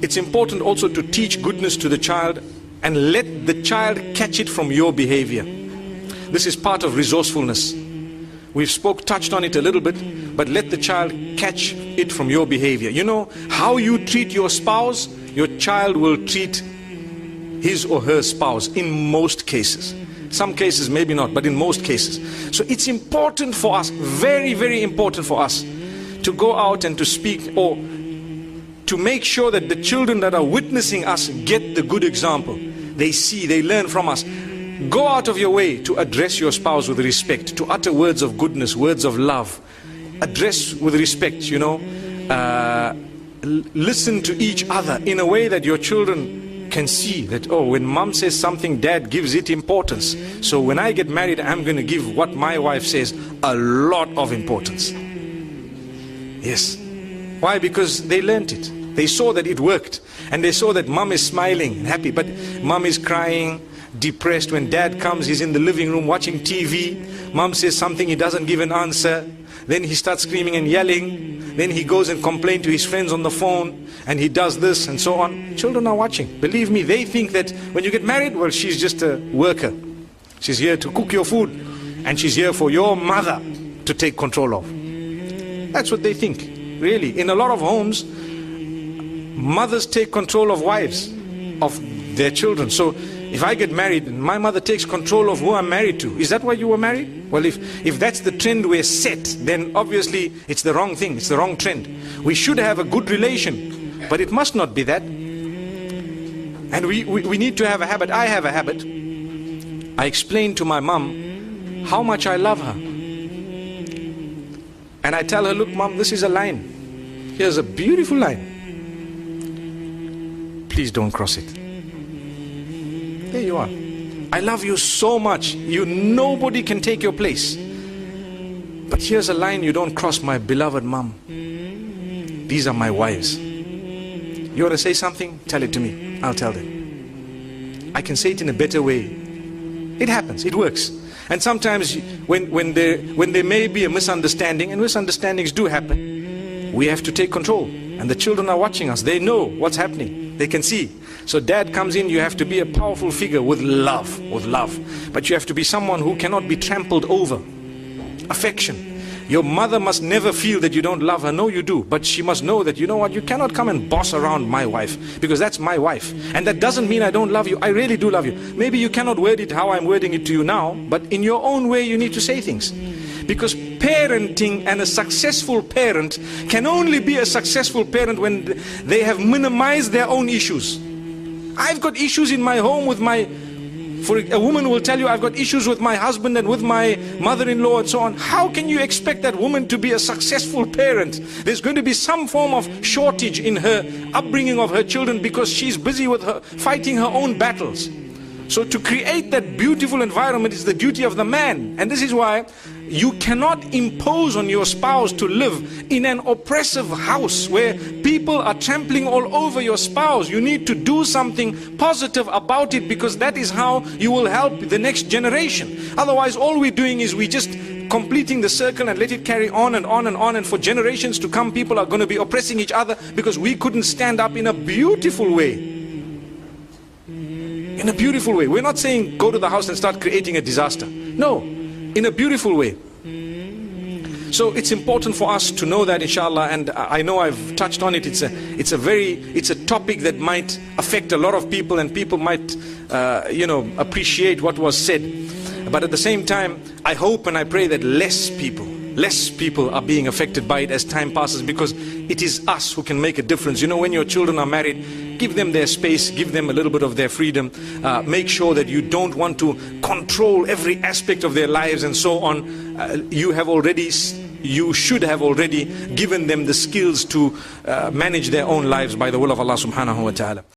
It's important also to teach goodness to the child and let the child catch it from your behavior. This is part of resourcefulness. We've touched on it a little bit, but let the child catch it from your behavior. You know, how you treat your spouse, your child will treat his or her spouse in most cases. Some cases maybe not, but in most cases. So it's important for us, very, very important for us, to go out and to speak, or to make sure that the children that are witnessing us get the good example. They see, they learn from us. Go out of your way to address your spouse with respect, to utter words of goodness, words of love. Address with respect, you know. Listen to each other in a way that your children can see that, oh, when mom says something, dad gives it importance. So when I get married, I'm going to give what my wife says a lot of importance. Yes. Why? Because they learned it. They saw that it worked. And they saw that mom is smiling and happy, but mom is crying, depressed. When dad comes, he's in the living room watching TV. Mom says something, he doesn't give an answer. Then he starts screaming and yelling. Then he goes and complains to his friends on the phone, and he does this and so on. Children are watching. Believe me, they think that when you get married, well, she's just a worker. She's here to cook your food, and she's here for your mother to take control of. That's what they think, really. In a lot of homes, mothers take control of wives, of their children. So if I get married and my mother takes control of who I'm married to, is that why you were married? Well, if that's the trend we're set, then obviously it's the wrong thing, it's the wrong trend. We should have a good relation, but it must not be that. And we need to have a habit. I have a habit. I explain to my mom how much I love her. And I tell her, look mom, this is a line. Here's a beautiful line. Please don't cross it. There you are. I love you so much. Nobody can take your place. But here's a line you don't cross, my beloved mom. These are my wives. You want to say something? Tell it to me. I'll tell them. I can say it in a better way. It happens. It works. And sometimes when there may be a misunderstanding, and misunderstandings do happen, we have to take control. And the children are watching us. They know what's happening. They can see. So dad comes in, you have to be a powerful figure with love, But you have to be someone who cannot be trampled over. Affection. Your mother must never feel that you don't love her. No, you do. But she must know that, you know what, you cannot come and boss around my wife, because that's my wife. And that doesn't mean I don't love you. I really do love you. Maybe you cannot word it how I'm wording it to you now, but in your own way you need to say things. Because parenting, and a successful parent can only be a successful parent when they have minimized their own issues. I've got issues in my home with a woman will tell you, I've got issues with my husband and with my mother-in-law and so on. How can you expect that woman to be a successful parent? There's going to be some form of shortage in her upbringing of her children, because she's busy with fighting her own battles. So to create that beautiful environment is the duty of the man. And this is why you cannot impose on your spouse to live in an oppressive house where people are trampling all over your spouse. You need to do something positive about it, because that is how you will help the next generation. Otherwise, all we're doing is we just completing the circle and let it carry on and on and on, and for generations to come people are going to be oppressing each other because we couldn't stand up in a beautiful way. In a beautiful way. We're not saying go to the house and start creating a disaster. No, in a beautiful way. So it's important for us to know that, inshallah, and I know I've touched on it. It's a topic that might affect a lot of people, and people might appreciate what was said. But at the same time, I hope and I pray that less people are being affected by it as time passes, because it is us who can make a difference. You know, when your children are married, give them their space, give them a little bit of their freedom. Make sure that you don't want to control every aspect of their lives and so on. You should have already given them the skills to manage their own lives by the will of Allah subhanahu wa ta'ala.